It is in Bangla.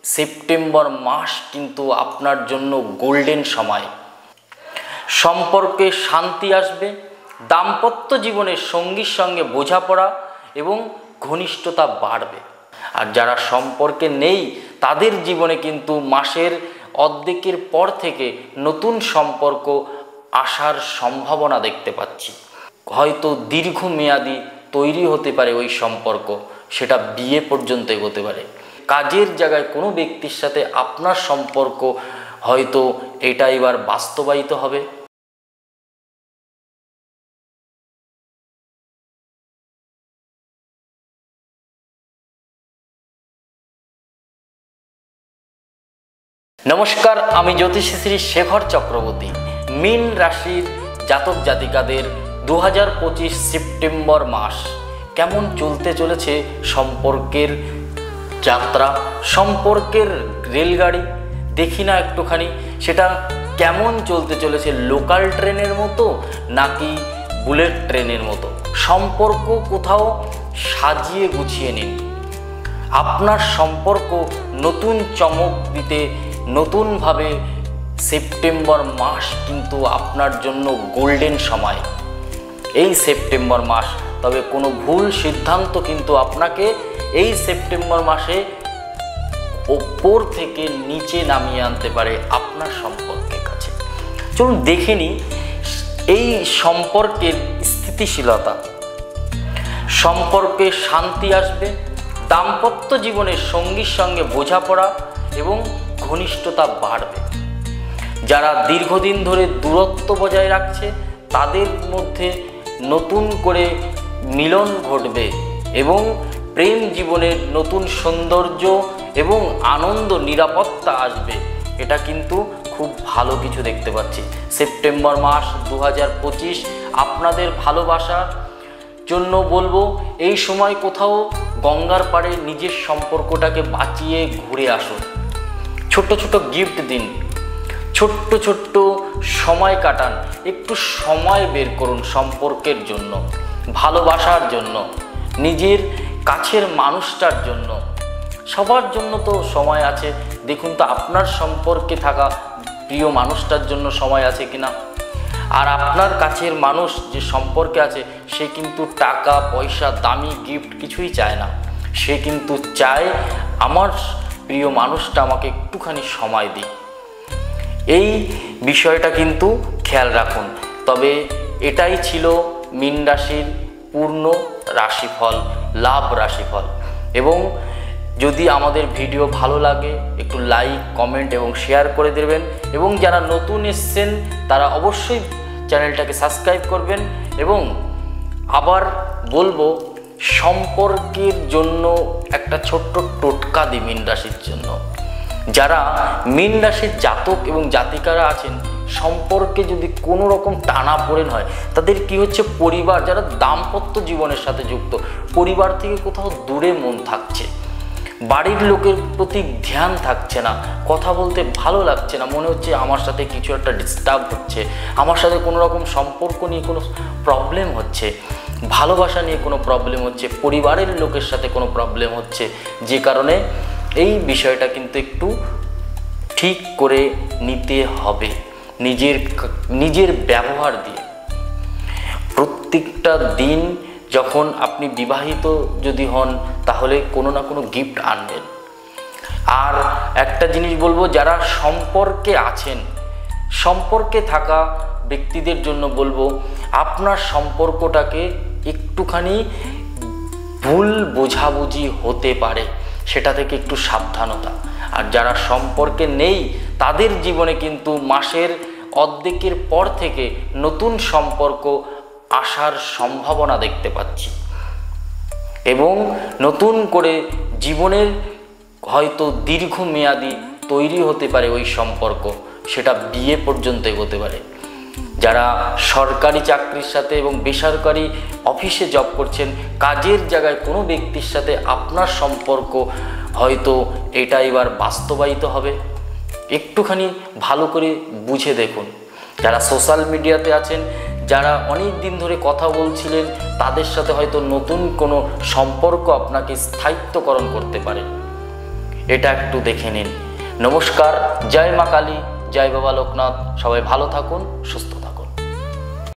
সেপ্টেম্বর মাস কিন্তু আপনার জন্য গোল্ডেন সময়। সম্পর্কে শান্তি আসবে, দাম্পত্য জীবনের সঙ্গীর সঙ্গে বোঝাপড়া এবং ঘনিষ্ঠতা বাড়বে। আর যারা সম্পর্কে নেই তাদের জীবনে কিন্তু মাসের অর্ধেকের পর থেকে নতুন সম্পর্ক আসার সম্ভাবনা দেখতে পাচ্ছি। হয়তো দীর্ঘমেয়াদী তৈরি হতে পারে ওই সম্পর্ক, সেটা বিয়ে পর্যন্ত এগোতে পারে। কাজের জায়গায় কোনো ব্যক্তির সাথে আপনার সম্পর্ক হয়তো এটা এবার বাস্তবায়িত হবে। নমস্কার, আমি জ্যোতিষী শ্রী শেখর চক্রবর্তী। মীন রাশির জাতক জাতিকাদের 2025 সেপ্টেম্বর মাস কেমন চলতে চলেছে সম্পর্কের যাত্রা, সম্পর্কের রেলগাড়ি দেখি না একটুখানি সেটা কেমন চলতে চলেছে, লোকাল ট্রেনের মতো নাকি বুলেট ট্রেনের মতো। সম্পর্ক কোথাও সাজিয়ে গুছিয়ে নিন। আপনার সম্পর্ক নতুন চমক দিতে নতুনভাবে সেপ্টেম্বর মাস কিন্তু আপনার জন্য গোল্ডেন সময়। এই সেপ্টেম্বর মাস, তবে কোনো ভুল সিদ্ধান্ত কিন্তু আপনাকে এই সেপ্টেম্বর মাসে ওপর থেকে নিচে নামিয়ে আনতে পারে আপনার সম্পর্কের কাছে। চলুন দেখে নিই এই সম্পর্কের স্থিতিশীলতা। সম্পর্কে শান্তি আসবে, দাম্পত্য জীবনের সঙ্গীর সঙ্গে বোঝাপড়া এবং ঘনিষ্ঠতা বাড়বে। যারা দীর্ঘদিন ধরে দূরত্ব বজায় রাখছে তাদের মধ্যে নতুন করে মিলন ঘটবে এবং প্রেম জীবনের নতুন সৌন্দর্য এবং আনন্দ নিরাপত্তা আসবে। এটা কিন্তু খুব ভালো কিছু দেখতে পাচ্ছি। সেপ্টেম্বর মাস 2025 আপনাদের ভালোবাসার জন্য বলবো, এই সময় কোথাও গঙ্গার পাড়ে নিজের সম্পর্কটাকে বাঁচিয়ে ঘুরে আসুন। ছোট্ট ছোট্ট গিফট দিন, ছোট্ট ছোট্ট সময় কাটান, একটু সময় বের করুন সম্পর্কের জন্য, ভালোবাসার জন্য, নিজের কাছের মানুষটার জন্য। সবার জন্য তো সময় আছে। দেখুন তো আপনার সম্পর্কে থাকা প্রিয় মানুষটার জন্য সময় আছে কিনা। আর আপনার কাছের মানুষ যে সম্পর্কে আছে সে কিন্তু টাকা পয়সা দামি গিফট কিছুই চায় না। সে কিন্তু চায় আমার প্রিয় মানুষটা আমাকে একটুখানি সময় দিই। এই বিষয়টা কিন্তু খেয়াল রাখুন। তবে এটাই ছিল মীন রাশির পূর্ণ রাশিফল, লাভ রাশিফল। এবং যদি আমাদের ভিডিও ভালো লাগে একটু লাইক, কমেন্ট এবং শেয়ার করে দেবেন। এবং যারা নতুন এসছেন তারা অবশ্যই চ্যানেলটাকে সাবস্ক্রাইব করবেন। এবং আবার বলবো, সম্পর্কের জন্য একটা ছোট্ট টোটকা দিই মীন রাশির জন্য। যারা মীন রাশির জাতক এবং জাতিকারা আছেন, সম্পর্কে যদি কোনো রকম টানাপোড়েন হয়, তাদের কি হচ্ছে, পরিবার, যারা দাম্পত্য জীবনের সাথে যুক্ত, পরিবার থেকে কোথাও দূরে মন থাকছে, বাড়ির লোকের প্রতি ধ্যান থাকছে না, কথা বলতে ভালো লাগছে না, মনে হচ্ছে আমার সাথে কিছু একটা ডিস্টার্ব হচ্ছে, আমার সাথে কোনো রকম সম্পর্ক নিয়ে কোনো প্রবলেম হচ্ছে, ভালোবাসা নিয়ে কোনো প্রবলেম হচ্ছে, পরিবারের লোকের সাথে কোনো প্রবলেম হচ্ছে, যে কারণে এই বিষয়টা কিন্তু একটু ঠিক করে নিতে হবে নিজের ব্যবহার দিয়ে। প্রত্যেকটা দিন যখন আপনি বিবাহিত যদি হন তাহলে কোনো না কোনো গিফট আনবেন। আর একটা জিনিস বলবো, যারা সম্পর্কে আছেন, সম্পর্কে থাকা ব্যক্তিদের জন্য বলবো, আপনার সম্পর্কটাকে একটুখানি ভুল বোঝাবুঝি হতে পারে, সেটা থেকে একটু সাবধানতা। আর যারা সম্পর্কে নেই তাদের জীবনে কিন্তু মাসের অর্ধেকের পর থেকে নতুন সম্পর্ক আসার সম্ভাবনা দেখতে পাচ্ছি। এবং নতুন করে জীবনের হয়তো দীর্ঘমেয়াদী তৈরি হতে পারে ওই সম্পর্ক, সেটা বিয়ে পর্যন্ত এগোতে পারে। যারা সরকারি চাকরির সাথে এবং বেসরকারি অফিসে জব করছেন, কাজের জায়গায় কোনো ব্যক্তির সাথে আপনার সম্পর্ক হয়তো এটা এবার বাস্তবায়িত হবে। একটুখানি ভালো করে বুঝে দেখুন। যারা সোশ্যাল মিডিয়াতে আছেন, যারা অনেক দিন ধরে কথা বলছিলেন, তাদের সাথে হয়তো নতুন কোনো সম্পর্ক আপনাকে স্থায়িত্বকরণ করতে পারে। এটা একটু দেখে নিন। নমস্কার, জয় মা কালী, জয় বাবা লোকনাথ। সবাই ভালো থাকুন, সুস্থ